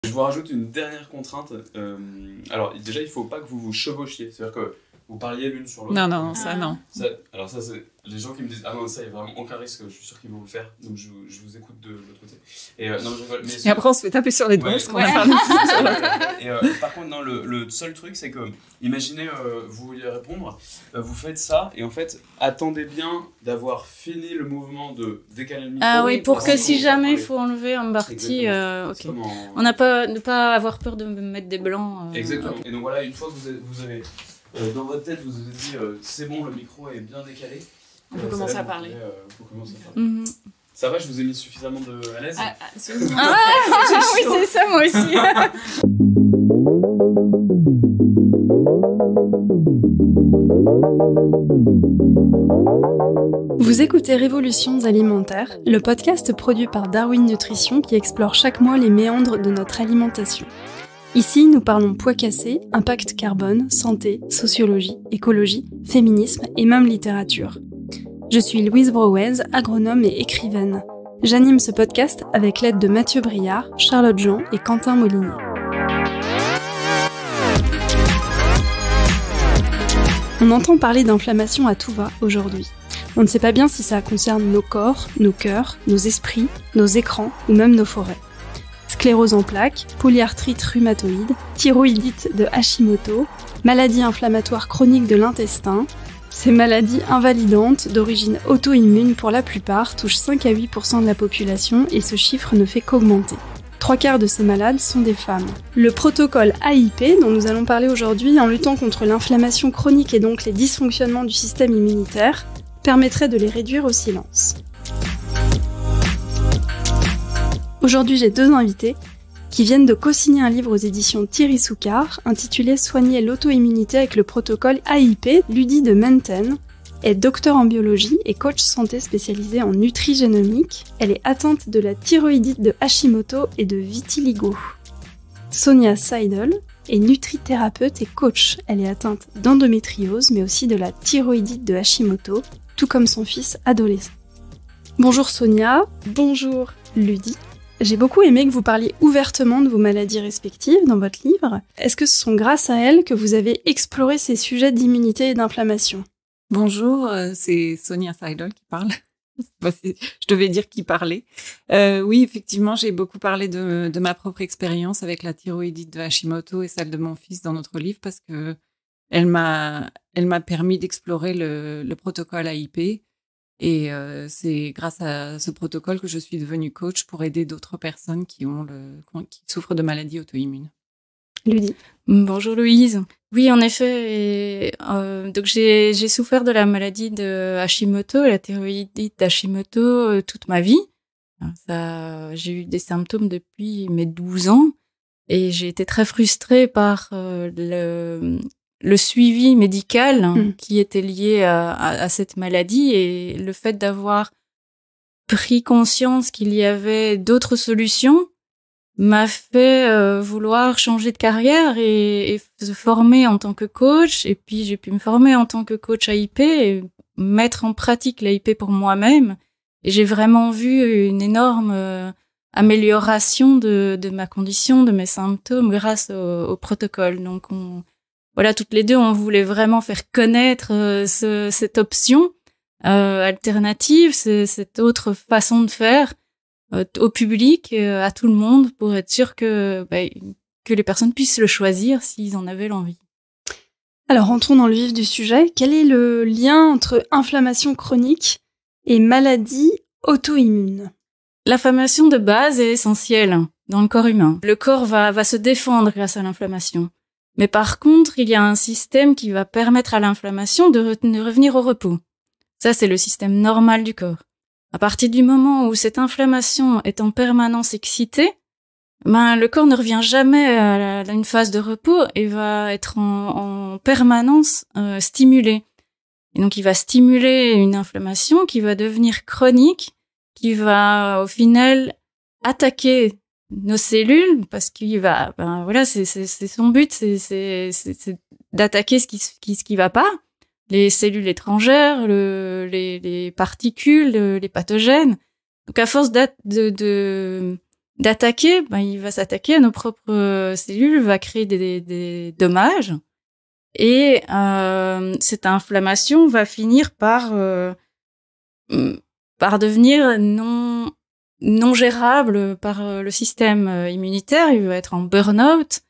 Je vous rajoute une dernière contrainte. Alors déjà, il faut pas que vous vous chevauchiez. C'est-à-dire que vous parliez l'une sur l'autre. Non, ça non. Alors ça, c'est les gens qui me disent « Ah non, ça, il n'y a vraiment aucun risque, je suis sûr qu'ils vont le faire. » Donc je vous écoute de l'autre côté. Et non, je rigole. Et après, on se fait taper sur les doigts parce qu'on a parlé par contre, non, le seul truc, c'est que, imaginez, vous vouliez répondre, vous faites ça, et en fait, attendez bien d'avoir fini le mouvement de décaler le micro. Ah oui, pour que si jamais il faut enlever un parti, ok. On n'a pas, ne pas avoir peur de mettre des blancs. Exactement. Okay. Et donc voilà, une fois que vous avez dans votre tête, vous avez dit c'est bon, le micro est bien décalé. On peut commencer à parler. Ça va, je vous ai mis suffisamment à l'aise. Oui, c'est ça, moi aussi. Vous écoutez Révolutions alimentaires, le podcast produit par Darwin Nutrition qui explore chaque mois les méandres de notre alimentation. Ici, nous parlons poids cassé, impact carbone, santé, sociologie, écologie, féminisme et même littérature. Je suis Louise Brouez, agronome et écrivaine. J'anime ce podcast avec l'aide de Mathieu Briard, Charlotte Jean et Quentin Molinier. On entend parler d'inflammation à tout va aujourd'hui. On ne sait pas bien si ça concerne nos corps, nos cœurs, nos esprits, nos écrans ou même nos forêts. Sclérose en plaques, polyarthrite rhumatoïde, thyroïdite de Hashimoto, maladie inflammatoire chronique de l'intestin. Ces maladies invalidantes, d'origine auto-immune pour la plupart, touchent 5 à 8% de la population et ce chiffre ne fait qu'augmenter. 3/4 de ces malades sont des femmes. Le protocole AIP, dont nous allons parler aujourd'hui en luttant contre l'inflammation chronique et donc les dysfonctionnements du système immunitaire, permettrait de les réduire au silence. Aujourd'hui, j'ai 2 invités qui viennent de co-signer un livre aux éditions Thierry Soucard intitulé « Soigner l'auto-immunité avec le protocole AIP ». Ludie de Menten est docteur en biologie et coach santé spécialisée en nutrigénomique. Elle est atteinte de la thyroïdite de Hashimoto et de vitiligo. Sonia Seidel est nutrithérapeute et coach. Elle est atteinte d'endométriose mais aussi de la thyroïdite de Hashimoto, tout comme son fils adolescent. Bonjour Sonia, bonjour Ludie. J'ai beaucoup aimé que vous parliez ouvertement de vos maladies respectives dans votre livre. Est-ce que ce sont grâce à elles que vous avez exploré ces sujets d'immunité et d'inflammation ? Bonjour, c'est Sonia Seidel qui parle. Je devais dire qui parlait. Oui, effectivement, j'ai beaucoup parlé de ma propre expérience avec la thyroïdite de Hashimoto et celle de mon fils dans notre livre parce que elle m'a permis d'explorer le protocole AIP. Et c'est grâce à ce protocole que je suis devenue coach pour aider d'autres personnes qui souffrent de maladies auto-immunes. Ludie. Bonjour Louise. Oui, en effet. Donc j'ai souffert de la maladie de Hashimoto, la thyroïdite d'Hashimoto, toute ma vie. J'ai eu des symptômes depuis mes 12 ans et j'ai été très frustrée par le suivi médical qui était lié à cette maladie et le fait d'avoir pris conscience qu'il y avait d'autres solutions m'a fait vouloir changer de carrière et se former en tant que coach. Et puis j'ai pu me former en tant que coach AIP et mettre en pratique l'AIP pour moi-même. Et j'ai vraiment vu une énorme amélioration de ma condition, de mes symptômes grâce au protocole. Donc voilà, toutes les deux, on voulait vraiment faire connaître cette option alternative, cette autre façon de faire au public, à tout le monde, pour être sûr que les personnes puissent le choisir s'ils en avaient l'envie. Alors, rentrons dans le vif du sujet. Quel est le lien entre inflammation chronique et maladie auto-immune ? L'inflammation de base est essentielle dans le corps humain. Le corps va se défendre grâce à l'inflammation. Mais par contre, il y a un système qui va permettre à l'inflammation de revenir au repos. Ça, c'est le système normal du corps. À partir du moment où cette inflammation est en permanence excitée, le corps ne revient jamais à une phase de repos et va être en permanence stimulé. Et donc, il va stimuler une inflammation qui va devenir chronique, qui va, au final, attaquer nos cellules, parce qu'il va, c'est son but, c'est d'attaquer ce qui va pas, les cellules étrangères, les particules, les pathogènes. Donc à force d'attaquer, il va s'attaquer à nos propres cellules, va créer des dommages. Et cette inflammation va finir par devenir non gérable par le système immunitaire. Il va être en burn-out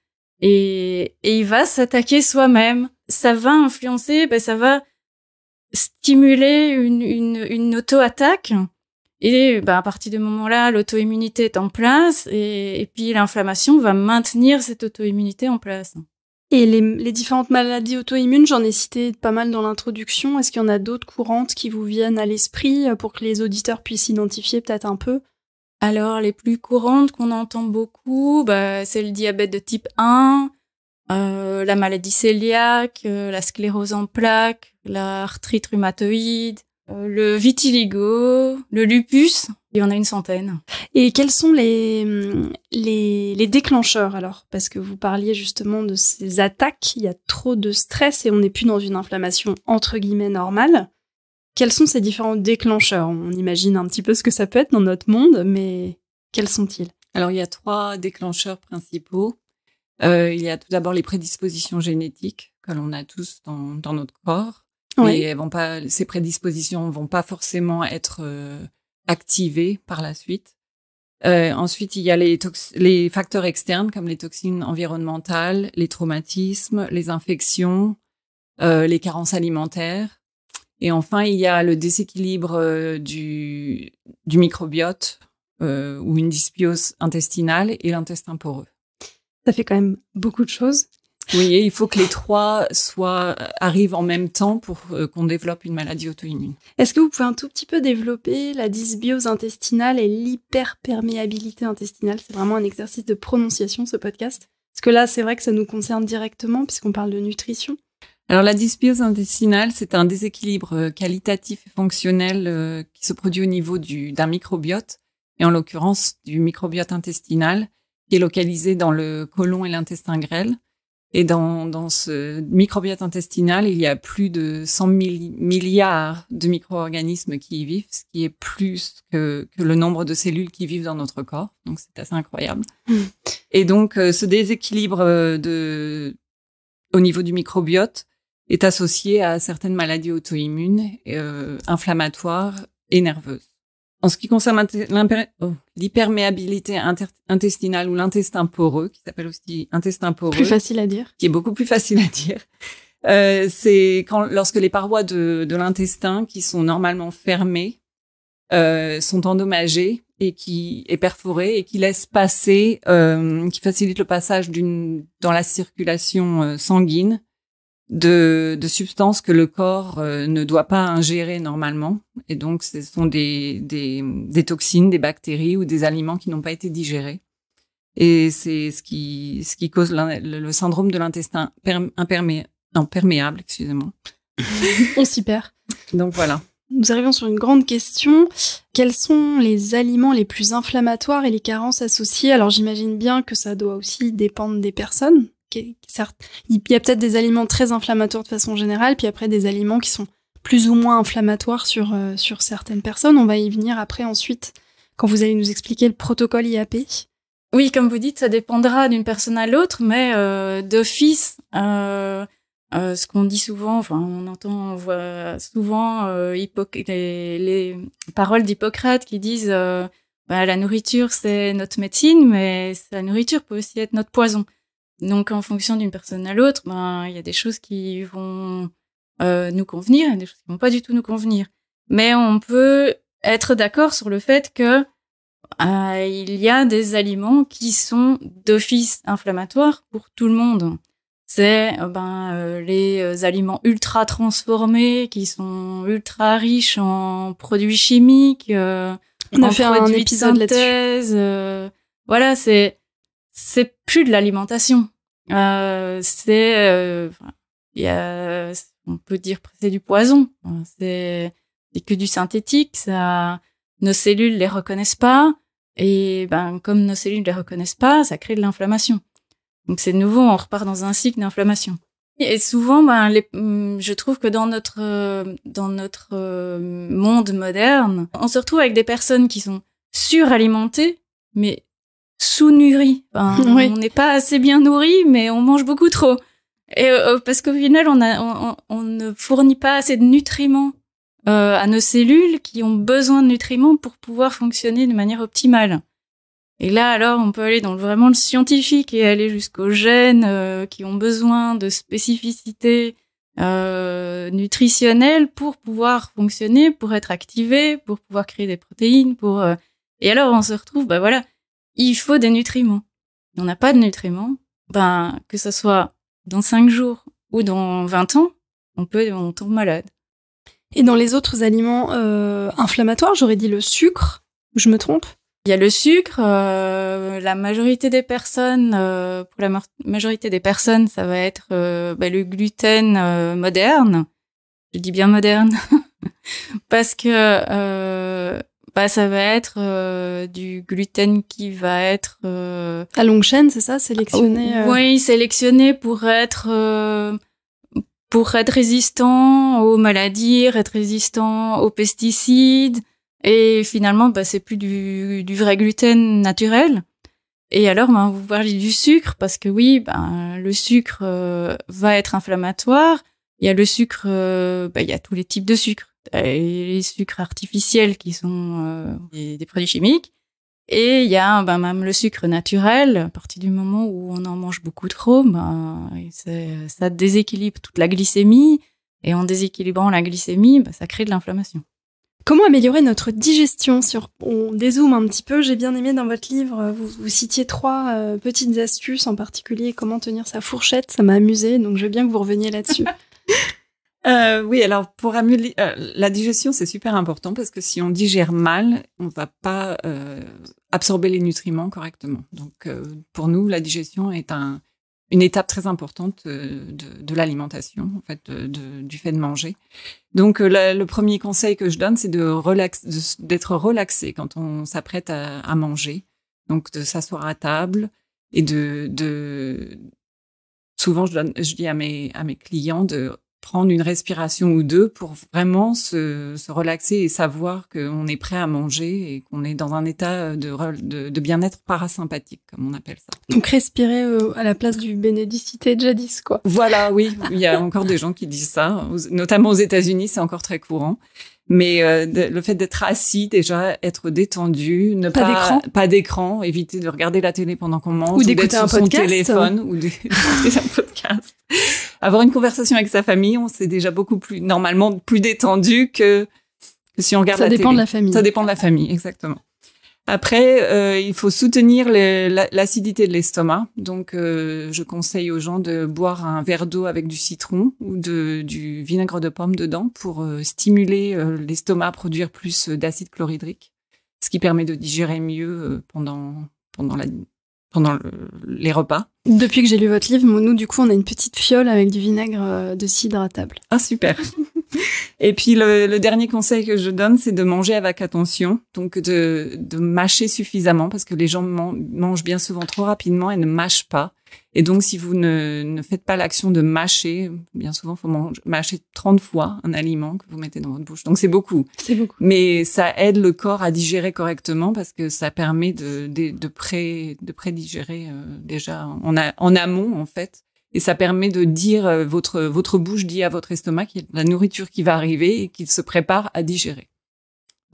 et il va s'attaquer soi-même. Ça va influencer, ça va stimuler une auto-attaque. Et à partir de ce moment-là, l'auto-immunité est en place et puis l'inflammation va maintenir cette auto-immunité en place. Et les différentes maladies auto-immunes, j'en ai cité pas mal dans l'introduction. Est-ce qu'il y en a d'autres courantes qui vous viennent à l'esprit pour que les auditeurs puissent s'identifier peut-être un peu? Alors, les plus courantes qu'on entend beaucoup, c'est le diabète de type 1, la maladie cœliaque, la sclérose en plaques, l'arthrite rhumatoïde, le vitiligo, le lupus, il y en a une centaine. Et quels sont les déclencheurs alors? Parce que vous parliez justement de ces attaques, il y a trop de stress et on n'est plus dans une inflammation entre guillemets normale. Quels sont ces différents déclencheurs? On imagine un petit peu ce que ça peut être dans notre monde, mais quels sont-ils? Alors, il y a 3 déclencheurs principaux. Il y a tout d'abord les prédispositions génétiques que l'on a tous dans notre corps. Oui. Et ces prédispositions vont pas forcément être activées par la suite. Ensuite, il y a les facteurs externes comme les toxines environnementales, les traumatismes, les infections, les carences alimentaires. Et enfin, il y a le déséquilibre du microbiote ou une dysbiose intestinale et l'intestin poreux. Ça fait quand même beaucoup de choses. Oui, et il faut que les 3 arrivent en même temps pour qu'on développe une maladie auto-immune. Est-ce que vous pouvez un tout petit peu développer la dysbiose intestinale et l'hyperperméabilité intestinale? C'est vraiment un exercice de prononciation, ce podcast. Parce que là, c'est vrai que ça nous concerne directement puisqu'on parle de nutrition. Alors, la dysbiose intestinale, c'est un déséquilibre qualitatif et fonctionnel qui se produit au niveau d'un microbiote, et en l'occurrence du microbiote intestinal, qui est localisé dans le côlon et l'intestin grêle. Et dans ce microbiote intestinal, il y a plus de 100 milliards de micro-organismes qui y vivent, ce qui est plus que le nombre de cellules qui vivent dans notre corps. Donc, c'est assez incroyable. Et donc, ce déséquilibre au niveau du microbiote est associé à certaines maladies auto-immunes, inflammatoires et nerveuses. En ce qui concerne l'hyperméabilité intestinale ou l'intestin poreux, qui s'appelle aussi intestin poreux. Plus facile à dire. Qui est beaucoup plus facile à dire. C'est lorsque les parois de l'intestin, qui sont normalement fermées, sont endommagées et perforées et qui laissent passer, qui facilitent le passage dans la circulation sanguine de substances que le corps ne doit pas ingérer normalement. Et donc, ce sont des toxines, des bactéries ou des aliments qui n'ont pas été digérés. Et c'est ce qui cause le syndrome de l'intestin perméable, excusez-moi. On s'y perd. Donc, voilà. Nous arrivons sur une grande question. Quels sont les aliments les plus inflammatoires et les carences associées? Alors, j'imagine bien que ça doit aussi dépendre des personnes. Certes, il y a peut-être des aliments très inflammatoires de façon générale, puis après des aliments qui sont plus ou moins inflammatoires sur certaines personnes. On va y venir après ensuite, quand vous allez nous expliquer le protocole IAP. Oui, comme vous dites, ça dépendra d'une personne à l'autre, mais d'office, ce qu'on dit souvent, on voit souvent les paroles d'Hippocrate qui disent la nourriture c'est notre médecine, mais la nourriture peut aussi être notre poison. Donc, en fonction d'une personne à l'autre, il y a des choses qui vont nous convenir et des choses qui vont pas du tout nous convenir. Mais on peut être d'accord sur le fait que il y a des aliments qui sont d'office inflammatoires pour tout le monde. C'est les aliments ultra transformés qui sont ultra riches en produits chimiques, on a fait un épisode là-dessus. Voilà, c'est plus de l'alimentation. On peut dire c'est du poison. C'est que du synthétique. Nos cellules les reconnaissent pas. Et comme nos cellules les reconnaissent pas, ça crée de l'inflammation. Donc c'est de nouveau, on repart dans un cycle d'inflammation. Et souvent, je trouve que dans notre monde moderne, on se retrouve avec des personnes qui sont suralimentées, mais sous-nourris. Enfin, Oui. on n'est pas assez bien nourri, mais on mange beaucoup trop. Et parce qu'au final, on ne fournit pas assez de nutriments à nos cellules qui ont besoin de nutriments pour pouvoir fonctionner de manière optimale. Et là, alors, on peut aller dans vraiment le scientifique et aller jusqu'aux gènes qui ont besoin de spécificité nutritionnelle pour pouvoir fonctionner, pour être activés, pour pouvoir créer des protéines, Et alors, on se retrouve, bah voilà, il faut des nutriments. Si on n'a pas de nutriments, que ce soit dans 5 jours ou dans 20 ans, on tombe malade. Et dans les autres aliments inflammatoires, j'aurais dit le sucre. Je me trompe? Il y a le sucre. La majorité des personnes, pour la majorité des personnes, ça va être le gluten moderne. Je dis bien moderne parce que ça va être du gluten qui va être à longue chaîne, c'est ça, sélectionné. Oui, sélectionné pour être résistant aux maladies, être résistant aux pesticides. Et finalement, c'est plus du vrai gluten naturel. Et alors, vous parlez du sucre, parce que oui, le sucre va être inflammatoire. Il y a le sucre, il y a tous les types de sucre. Les sucres artificiels qui sont des produits chimiques. Et il y a même le sucre naturel. À partir du moment où on en mange beaucoup trop, ça déséquilibre toute la glycémie. Et en déséquilibrant la glycémie, ça crée de l'inflammation. Comment améliorer notre digestion? On dézoome un petit peu, j'ai bien aimé dans votre livre, vous citiez 3 petites astuces, en particulier comment tenir sa fourchette, ça m'a amusé, donc je veux bien que vous reveniez là-dessus. Oui, alors pour améliorer la digestion, c'est super important parce que si on digère mal, on va pas absorber les nutriments correctement. Donc pour nous, la digestion est une étape très importante de l'alimentation, en fait, du fait de manger. Donc, le premier conseil que je donne, c'est d'être relaxé quand on s'apprête à manger. Donc, de s'asseoir à table et souvent, je dis à mes clients de prendre une respiration ou 2 pour vraiment se relaxer et savoir qu'on est prêt à manger et qu'on est dans un état de bien-être parasympathique, comme on appelle ça. Donc respirer à la place du bénédicité de jadis, quoi. Voilà, oui, il y a encore des gens qui disent ça, notamment aux États-Unis, c'est encore très courant. Mais le fait d'être assis, déjà, être détendu, pas d'écran, éviter de regarder la télé pendant qu'on mange, ou d'écouter un podcast, son téléphone, ou d'écouter un podcast. Avoir une conversation avec sa famille, on s'est déjà normalement plus détendu que si on regarde la télé. Ça dépend de la famille. Ça dépend de la famille, exactement. Après, il faut soutenir l'acidité de l'estomac. Donc, je conseille aux gens de boire un verre d'eau avec du citron ou du vinaigre de pomme dedans pour stimuler l'estomac à produire plus d'acide chlorhydrique, ce qui permet de digérer mieux pendant les repas. Depuis que j'ai lu votre livre, nous, du coup, on a une petite fiole avec du vinaigre de cidre à table. Ah, super. Et puis, le dernier conseil que je donne, c'est de manger avec attention. Donc, de mâcher suffisamment parce que les gens mangent bien souvent trop rapidement et ne mâchent pas. Et donc, si vous ne faites pas l'action de mâcher, bien souvent, il faut mâcher 30 fois un aliment que vous mettez dans votre bouche. Donc, c'est beaucoup. C'est beaucoup. Mais ça aide le corps à digérer correctement parce que ça permet de pré-digérer déjà en amont, en fait. Et ça permet de dire, votre bouche dit à votre estomac qu'il y a de la nourriture qui va arriver et qu'il se prépare à digérer.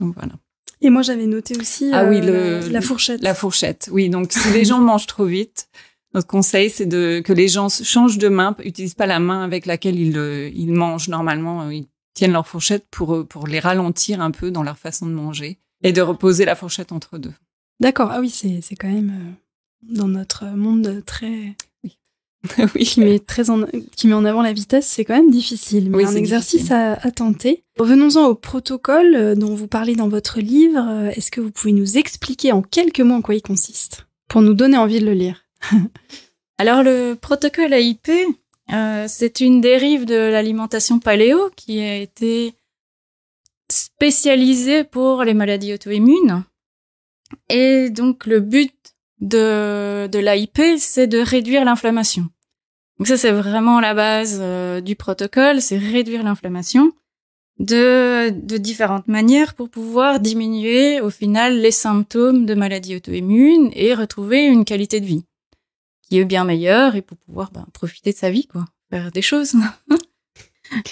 Donc, voilà. Et moi, j'avais noté aussi la fourchette. La fourchette, oui. Donc, si les gens mangent trop vite, notre conseil, c'est que les gens changent de main, utilisent pas la main avec laquelle ils mangent normalement. Ils tiennent leur fourchette pour les ralentir un peu dans leur façon de manger et de reposer la fourchette entre deux. D'accord. Ah oui, c'est quand même dans notre monde très... Oui. qui met en avant la vitesse, c'est quand même difficile. Mais oui, un exercice difficile. à tenter. Revenons-en au protocole dont vous parlez dans votre livre. Est-ce que vous pouvez nous expliquer en quelques mots en quoi il consiste, pour nous donner envie de le lire? Alors, le protocole AIP, c'est une dérive de l'alimentation paléo qui a été spécialisée pour les maladies auto-immunes. Et donc, le but de l'AIP, c'est de réduire l'inflammation. Donc ça, c'est vraiment la base du protocole, c'est réduire l'inflammation. de différentes manières pour pouvoir diminuer au final les symptômes de maladies auto-immunes et retrouver une qualité de vie qui est bien meilleure et pour pouvoir profiter de sa vie, quoi, faire des choses.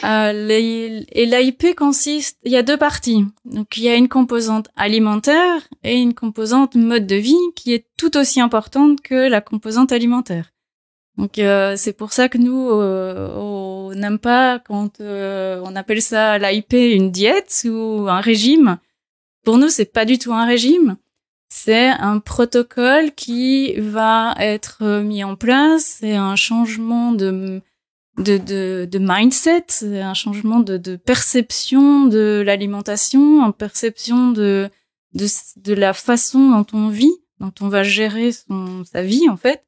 Et l'AIP consiste, il y a 2 parties. Donc il y a une composante alimentaire et une composante mode de vie qui est tout aussi importante que la composante alimentaire. Donc c'est pour ça que nous on n'aime pas quand on appelle ça l'AIP une diète ou un régime. Pour nous c'est pas du tout un régime, c'est un protocole qui va être mis en place, c'est un changement de mindset, c'est un changement de perception de l'alimentation, une perception de la façon dont on vit, dont on va gérer sa vie en fait.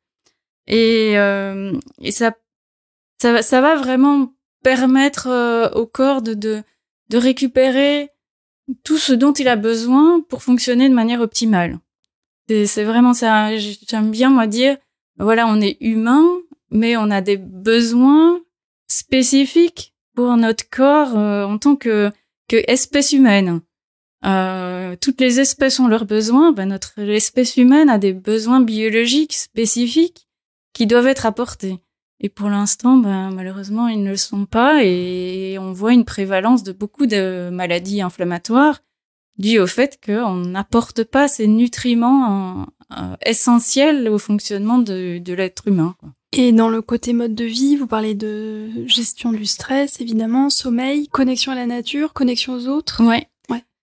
Et ça va vraiment permettre au corps de récupérer tout ce dont il a besoin pour fonctionner de manière optimale. C'est vraiment ça. J'aime bien moi dire, voilà, on est humain, mais on a des besoins spécifiques pour notre corps en tant que espèce humaine. Toutes les espèces ont leurs besoins. Notre espèce humaine a des besoins biologiques spécifiques qui doivent être apportés. Et pour l'instant, malheureusement, ils ne le sont pas et on voit une prévalence de beaucoup de maladies inflammatoires dues au fait qu'on n'apporte pas ces nutriments essentiels au fonctionnement de l'être humain, quoi. Et dans le côté mode de vie, vous parlez de gestion du stress, évidemment, sommeil, connexion à la nature, connexion aux autres. Ouais.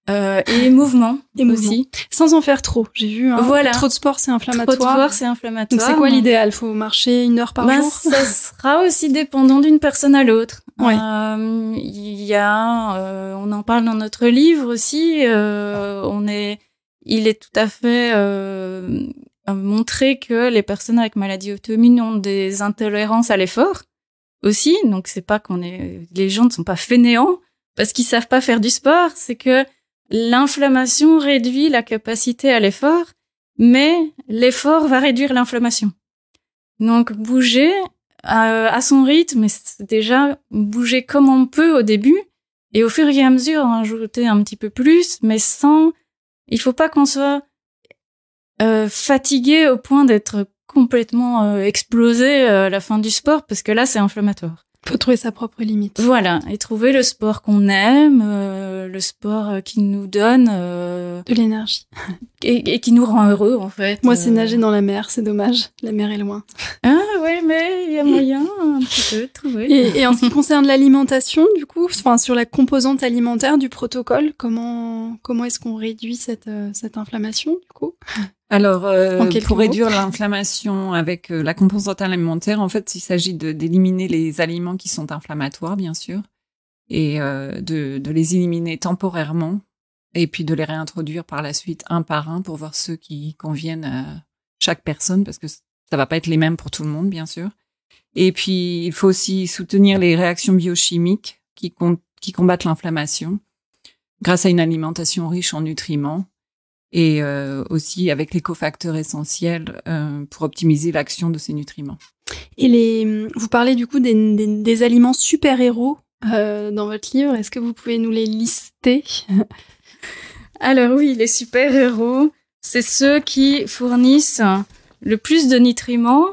Et mouvement aussi. Sans en faire trop. J'ai vu, voilà. Trop de sport, c'est inflammatoire. Trop de sport, c'est inflammatoire. Donc c'est quoi l'idéal? Faut marcher 1 heure par jour? Ça sera aussi dépendant d'une personne à l'autre. Ouais. On en parle dans notre livre aussi. Il est tout à fait montré que les personnes avec maladie auto-immune ont des intolérances à l'effort aussi. Donc c'est pas les gens ne sont pas fainéants parce qu'ils savent pas faire du sport. C'est que l'inflammation réduit la capacité à l'effort, mais l'effort va réduire l'inflammation. Donc bouger à son rythme, c'est déjà bouger comme on peut au début, et au fur et à mesure en ajouter un petit peu plus, mais il faut pas qu'on soit fatigué au point d'être complètement explosé à la fin du sport, parce que là c'est inflammatoire. Faut trouver sa propre limite. Voilà, et trouver le sport qu'on aime, le sport qui nous donne de l'énergie et qui nous rend heureux en fait. Moi, c'est nager dans la mer, c'est dommage, la mer est loin. Ah ouais, mais il y a moyen un petit peu de trouver. Et en ce qui concerne l'alimentation, du coup, enfin sur la composante alimentaire du protocole, comment est-ce qu'on réduit cette inflammation du coup? Alors, pour réduire l'inflammation avec la composante alimentaire, en fait, il s'agit d'éliminer les aliments qui sont inflammatoires, bien sûr, et de les éliminer temporairement, et puis de les réintroduire par la suite un par un pour voir ceux qui conviennent à chaque personne, parce que ça va pas être les mêmes pour tout le monde, bien sûr. Et puis, il faut aussi soutenir les réactions biochimiques qui combattent l'inflammation grâce à une alimentation riche en nutriments. Et aussi avec les cofacteurs essentiels pour optimiser l'action de ces nutriments. Et vous parlez du coup des aliments super-héros dans votre livre. Est-ce que vous pouvez nous les lister? Alors oui, les super-héros, c'est ceux qui fournissent le plus de nutriments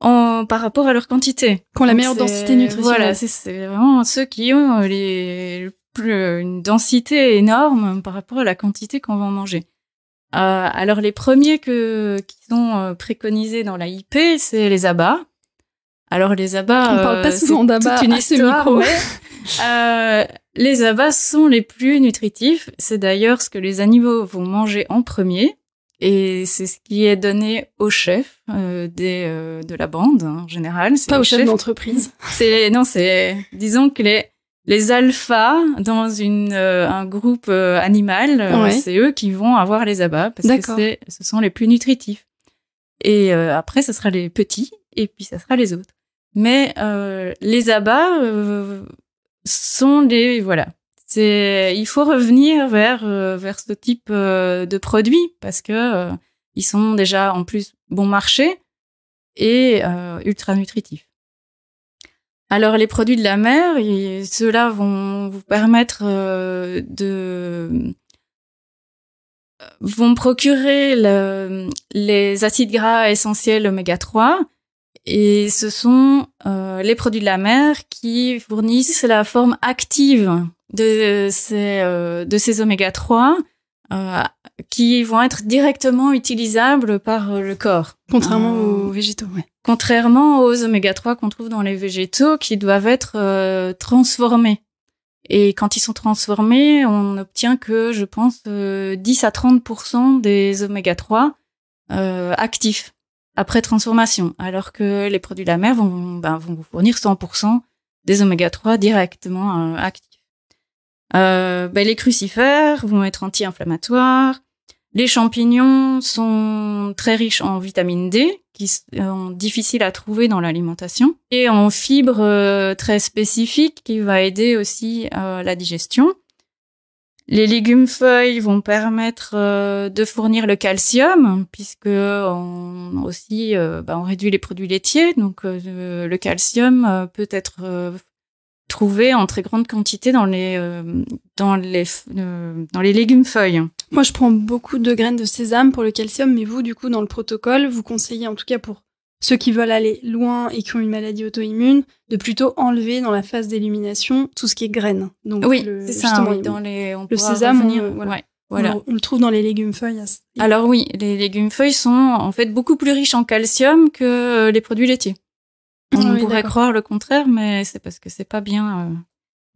par rapport à leur quantité. Qui ont la meilleure densité nutritionnelle. Voilà, c'est vraiment ceux qui ont une densité énorme par rapport à la quantité qu'on va en manger. Alors les premiers qui sont préconisés dans l'AIP, c'est les abats. Alors les abats, on parle pas souvent d'abats, toute une histoire, mais les abats sont les plus nutritifs. C'est d'ailleurs ce que les animaux vont manger en premier, et c'est ce qui est donné au chef de la bande en général. Pas au chef d'entreprise. Disons que les alphas dans un groupe animal, c'est eux qui vont avoir les abats parce que ce sont les plus nutritifs. Et après, ce sera les petits et puis ça sera les autres. Mais les abats sont il faut revenir vers ce type de produits parce que ils sont déjà en plus bon marché et ultra nutritifs. Alors les produits de la mer, ceux-là vont vous permettre vont procurer les acides gras essentiels oméga 3 et ce sont les produits de la mer qui fournissent la forme active de ces oméga 3 qui vont être directement utilisables par le corps. Contrairement aux végétaux, ouais. Contrairement aux oméga 3 qu'on trouve dans les végétaux qui doivent être transformés. Et quand ils sont transformés, on obtient que, je pense, 10 à 30% des oméga 3 actifs après transformation, alors que les produits de la mer vont vous fournir 100% des oméga 3 directement actifs. Les crucifères vont être anti-inflammatoires. Les champignons sont très riches en vitamine D, qui sont difficiles à trouver dans l'alimentation, et en fibres très spécifiques qui va aider aussi la digestion. Les légumes-feuilles vont permettre de fournir le calcium, puisque on réduit les produits laitiers, donc le calcium peut être trouvé en très grande quantité dans les légumes-feuilles. Moi, je prends beaucoup de graines de sésame pour le calcium, mais vous, du coup, dans le protocole, vous conseillez, en tout cas pour ceux qui veulent aller loin et qui ont une maladie auto-immune, de plutôt enlever dans la phase d'élimination tout ce qui est graines. Donc, oui, c'est ça. Oui, le sésame, voilà. On le trouve dans les légumes-feuilles. Alors oui, les légumes-feuilles sont en fait beaucoup plus riches en calcium que les produits laitiers. On pourrait croire le contraire, mais c'est parce que c'est pas bien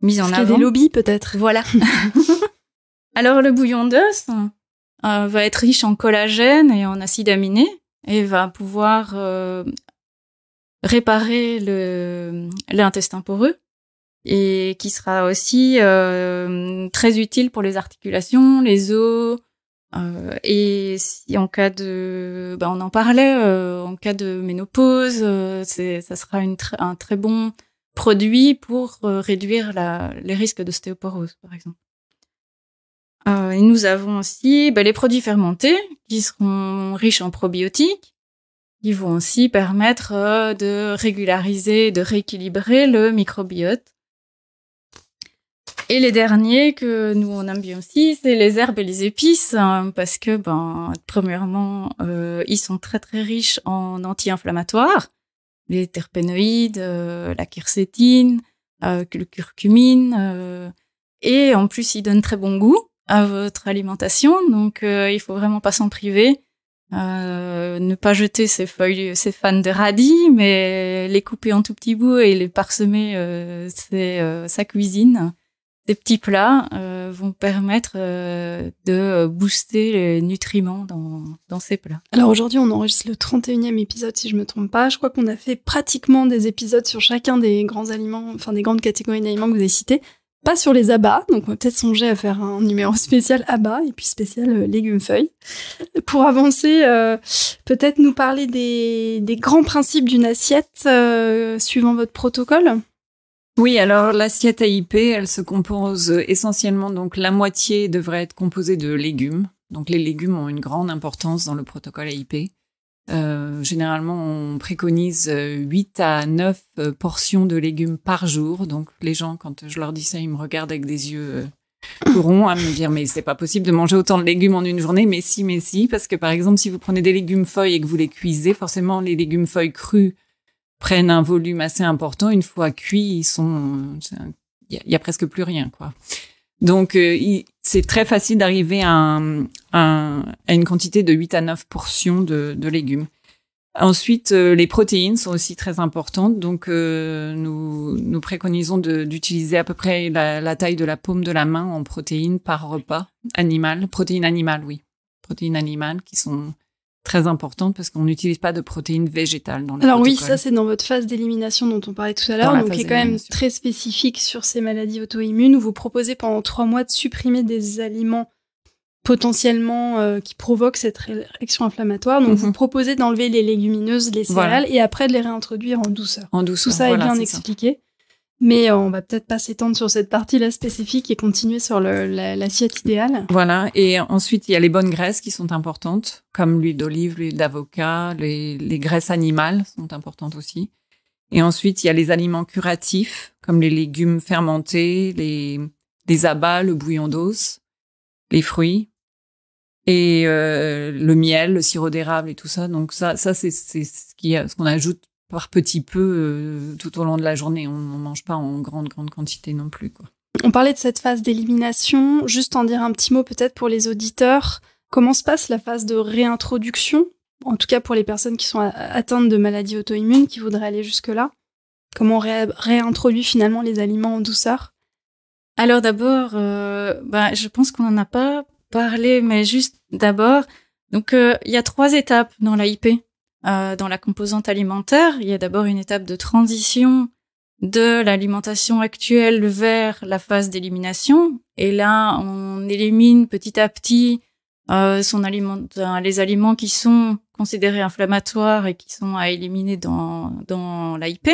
mis en avant. Parce qu'il y a des lobbies, peut-être. Voilà. Alors, le bouillon d'os va être riche en collagène et en acides aminés et va pouvoir réparer l'intestin poreux et qui sera aussi très utile pour les articulations, les os, et si en cas de, on en parlait, en cas de ménopause, ça sera un très bon produit pour réduire les risques d'ostéoporose, par exemple. Et nous avons aussi les produits fermentés qui seront riches en probiotiques, qui vont aussi permettre de régulariser, de rééquilibrer le microbiote. Et les derniers que nous on aime bien aussi, c'est les herbes et les épices, parce que premièrement, ils sont très très riches en anti-inflammatoires, les terpénoïdes, la quercétine, le curcumine, et en plus ils donnent très bon goût à votre alimentation, donc il faut vraiment pas s'en priver. Ne pas jeter ces fans de radis, mais les couper en tout petits bouts et les parsemer sa cuisine. Ces petits plats vont permettre de booster les nutriments dans ces plats. Alors aujourd'hui, on enregistre le 31e épisode, si je me trompe pas. Je crois qu'on a fait pratiquement des épisodes sur chacun des grands aliments, enfin des grandes catégories d'aliments que vous avez cités. Pas sur les abats, donc on va peut-être songer à faire un numéro spécial abats et puis spécial légumes-feuilles. Pour avancer, peut-être nous parler des grands principes d'une assiette suivant votre protocole. Oui, alors l'assiette AIP, elle se compose essentiellement, donc la moitié devrait être composée de légumes. Donc les légumes ont une grande importance dans le protocole AIP. Généralement, on préconise 8 à 9 portions de légumes par jour. Donc les gens, quand je leur dis ça, ils me regardent avec des yeux tout ronds à me dire « mais c'est pas possible de manger autant de légumes en une journée ». Mais si, parce que par exemple, si vous prenez des légumes feuilles et que vous les cuisez, forcément les légumes feuilles crus prennent un volume assez important. Une fois cuits, il y a presque plus rien, quoi. Donc, c'est très facile d'arriver à une quantité de 8 à 9 portions de légumes. Ensuite, les protéines sont aussi très importantes. Donc, nous préconisons d'utiliser à peu près la taille de la paume de la main en protéines par repas animal. Protéines animales, oui. Protéines animales qui sont très importante parce qu'on n'utilise pas de protéines végétales dans le protocole. Oui, ça c'est dans votre phase d'élimination dont on parlait tout à l'heure, donc qui est quand même très spécifique sur ces maladies auto-immunes où vous proposez pendant 3 mois de supprimer des aliments potentiellement qui provoquent cette réaction inflammatoire. Donc vous proposez d'enlever les légumineuses, les céréales et après de les réintroduire en douceur. Tout ça est bien expliqué. Mais on va peut-être pas s'étendre sur cette partie-là spécifique et continuer sur l'assiette idéale. Voilà. Et ensuite, il y a les bonnes graisses qui sont importantes, comme l'huile d'olive, l'huile d'avocat, les graisses animales sont importantes aussi. Et ensuite, il y a les aliments curatifs, comme les légumes fermentés, les abats, le bouillon d'os, les fruits, et le miel, le sirop d'érable et tout ça. Donc ça c'est ce qu'on ajoute par petit peu tout au long de la journée. On ne mange pas en grande quantité non plus, quoi. On parlait de cette phase d'élimination. Juste en dire un petit mot peut-être pour les auditeurs. Comment se passe la phase de réintroduction ? En tout cas pour les personnes qui sont atteintes de maladies auto-immunes, qui voudraient aller jusque-là. Comment on réintroduit finalement les aliments en douceur ? Alors d'abord, je pense qu'on n'en a pas parlé, mais juste d'abord, donc il y a 3 étapes dans l'AIP. Dans la composante alimentaire, il y a d'abord une étape de transition de l'alimentation actuelle vers la phase d'élimination. Et là, on élimine petit à petit les aliments qui sont considérés inflammatoires et qui sont à éliminer dans l'AIP.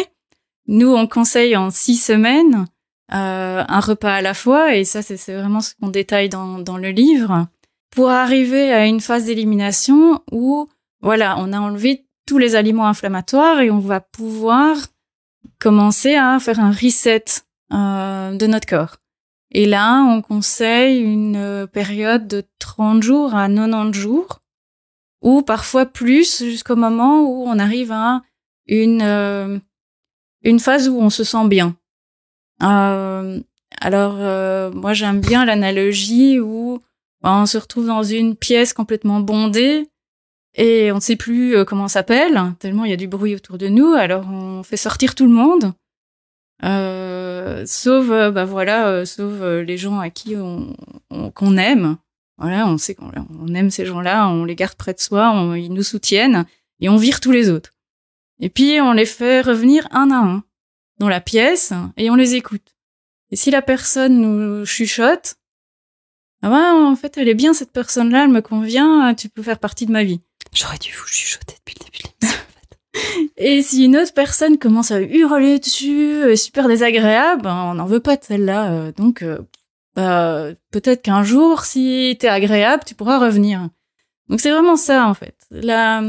Nous, on conseille en 6 semaines un repas à la fois, et ça, c'est vraiment ce qu'on détaille dans le livre, pour arriver à une phase d'élimination où, voilà, on a enlevé tous les aliments inflammatoires et on va pouvoir commencer à faire un reset de notre corps. Et là, on conseille une période de 30 jours à 90 jours, ou parfois plus, jusqu'au moment où on arrive à une phase où on se sent bien. Moi, j'aime bien l'analogie où on se retrouve dans une pièce complètement bondée et on ne sait plus comment on s'appelle, tellement il y a du bruit autour de nous. Alors, on fait sortir tout le monde, sauf les gens à qui qu'on aime. Voilà, on sait qu'on aime ces gens-là, on les garde près de soi, ils nous soutiennent et on vire tous les autres. Et puis, on les fait revenir un à un dans la pièce et on les écoute. Et si la personne nous chuchote, en fait, elle est bien cette personne-là, elle me convient, tu peux faire partie de ma vie. J'aurais dû vous chuchoter depuis le début de l'émission, en fait. Et si une autre personne commence à hurler dessus, super désagréable, on n'en veut pas de celle-là. Donc, peut-être qu'un jour, si t'es agréable, tu pourras revenir. Donc c'est vraiment ça, en fait. La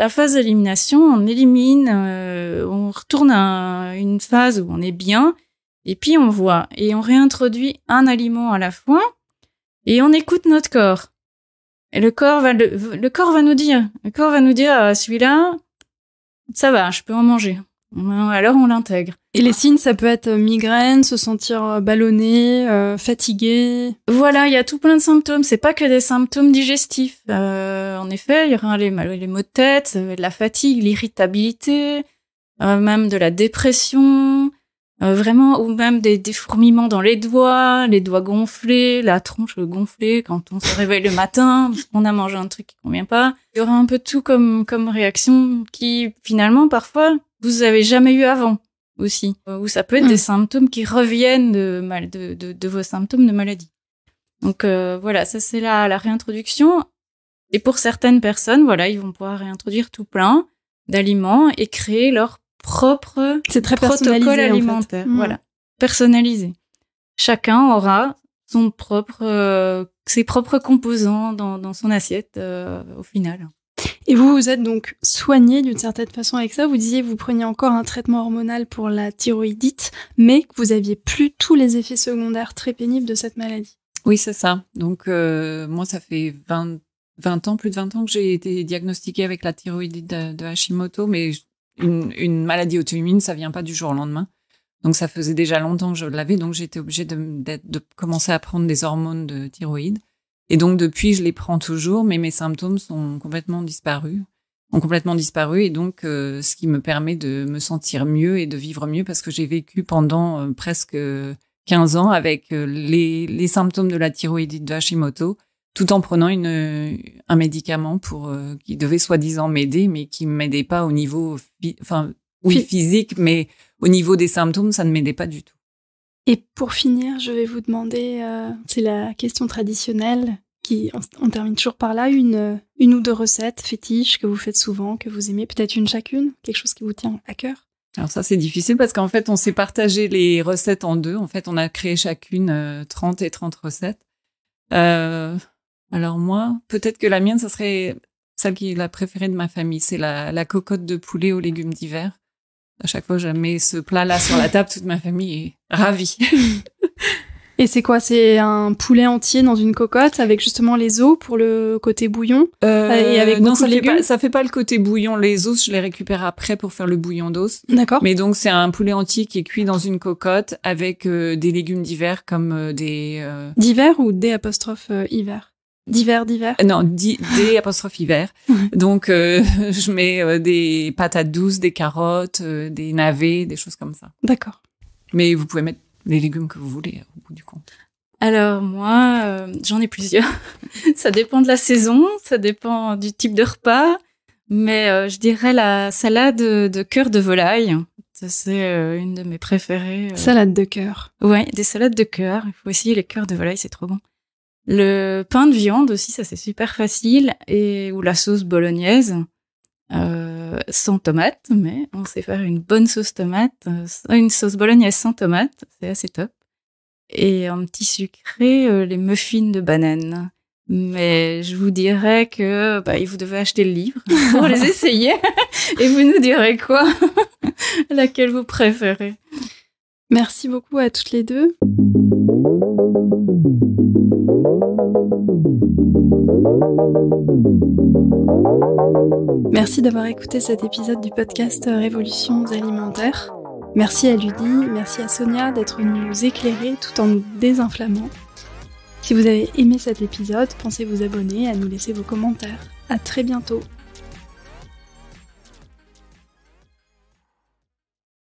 phase d'élimination, on élimine, on retourne à une phase où on est bien, et puis on voit. Et on réintroduit un aliment à la fois, et on écoute notre corps. Et le corps va nous dire, celui-là, ça va, je peux en manger. Alors on l'intègre. Et les signes, ça peut être migraine, se sentir ballonné, fatigué. Voilà, il y a tout plein de symptômes. C'est pas que des symptômes digestifs. En effet, il y aura les maux de tête, la fatigue, l'irritabilité, même de la dépression, vraiment, ou même des fourmillements dans les doigts gonflés, la tronche gonflée quand on se réveille le matin, parce qu'on a mangé un truc qui convient pas. Il y aura un peu de tout comme réaction qui, finalement, parfois, vous avez jamais eu avant aussi. Ou ça peut être des symptômes qui reviennent de vos symptômes de maladie. Donc, voilà, ça c'est la réintroduction. Et pour certaines personnes, voilà, ils vont pouvoir réintroduire tout plein d'aliments et créer leur propre protocole alimentaire. En fait. Voilà, personnalisé. Chacun aura ses propres composants dans son assiette au final. Et vous êtes donc soigné d'une certaine façon avec ça. Vous disiez que vous preniez encore un traitement hormonal pour la thyroïdite, mais que vous aviez plus tous les effets secondaires très pénibles de cette maladie. Oui, c'est ça. Donc, moi, ça fait 20 ans, plus de 20 ans que j'ai été diagnostiquée avec la thyroïdite de Hashimoto, mais une maladie auto-immune, ça vient pas du jour au lendemain. Donc, ça faisait déjà longtemps que je l'avais, donc j'étais obligée de commencer à prendre des hormones de thyroïde. Et donc, depuis, je les prends toujours, mais mes symptômes ont complètement disparu. Et donc, ce qui me permet de me sentir mieux et de vivre mieux, parce que j'ai vécu pendant presque 15 ans avec les symptômes de la thyroïdite de Hashimoto, tout en prenant un médicament qui devait soi-disant m'aider, mais qui ne m'aidait pas au niveau physique, mais au niveau des symptômes, ça ne m'aidait pas du tout. Et pour finir, je vais vous demander, c'est la question traditionnelle, on termine toujours par là, une ou deux recettes fétiches que vous faites souvent, que vous aimez, peut-être une chacune, quelque chose qui vous tient à cœur. Alors ça, c'est difficile parce qu'en fait, on s'est partagé les recettes en deux. En fait, on a créé chacune 30 et 30 recettes. Alors moi, peut-être que la mienne, ça serait celle qui est la préférée de ma famille. C'est la cocotte de poulet aux légumes d'hiver. À chaque fois que je mets ce plat-là sur la table, toute ma famille est ravie. Et c'est quoi? C'est un poulet entier dans une cocotte avec justement les os pour le côté bouillon et avec non, beaucoup de légumes? ça fait pas le côté bouillon. Les os, je les récupère après pour faire le bouillon d'os. D'accord. Mais donc, c'est un poulet entier qui est cuit dans une cocotte avec des légumes d'hiver comme des... D'hiver ou D'' hiver? D'hiver. Non, D' hiver. Donc, je mets des patates douces, des carottes, des navets, des choses comme ça. D'accord. Mais vous pouvez mettre les légumes que vous voulez au bout du compte. Alors moi, j'en ai plusieurs. Ça dépend de la saison, ça dépend du type de repas, mais je dirais la salade de cœur de volaille. Ça, c'est une de mes préférées. Salade de cœur. Ouais, des salades de cœur. Il faut essayer les cœurs de volaille, c'est trop bon. Le pain de viande aussi, ça c'est super facile, ou la sauce bolognaise. Sans tomate, mais on sait faire une bonne sauce tomate, une sauce bolognaise sans tomate, c'est assez top. Et un petit sucré, les muffins de banane. Mais je vous dirais que vous devez acheter le livre pour les essayer et vous nous direz quoi, laquelle vous préférez. Merci beaucoup à toutes les deux. Merci d'avoir écouté cet épisode du podcast Révolutions alimentaires. Merci à Ludie, merci à Sonia d'être venue nous éclairer tout en nous désinflammant. Si vous avez aimé cet épisode, pensez vous abonner, à nous laisser vos commentaires. À très bientôt.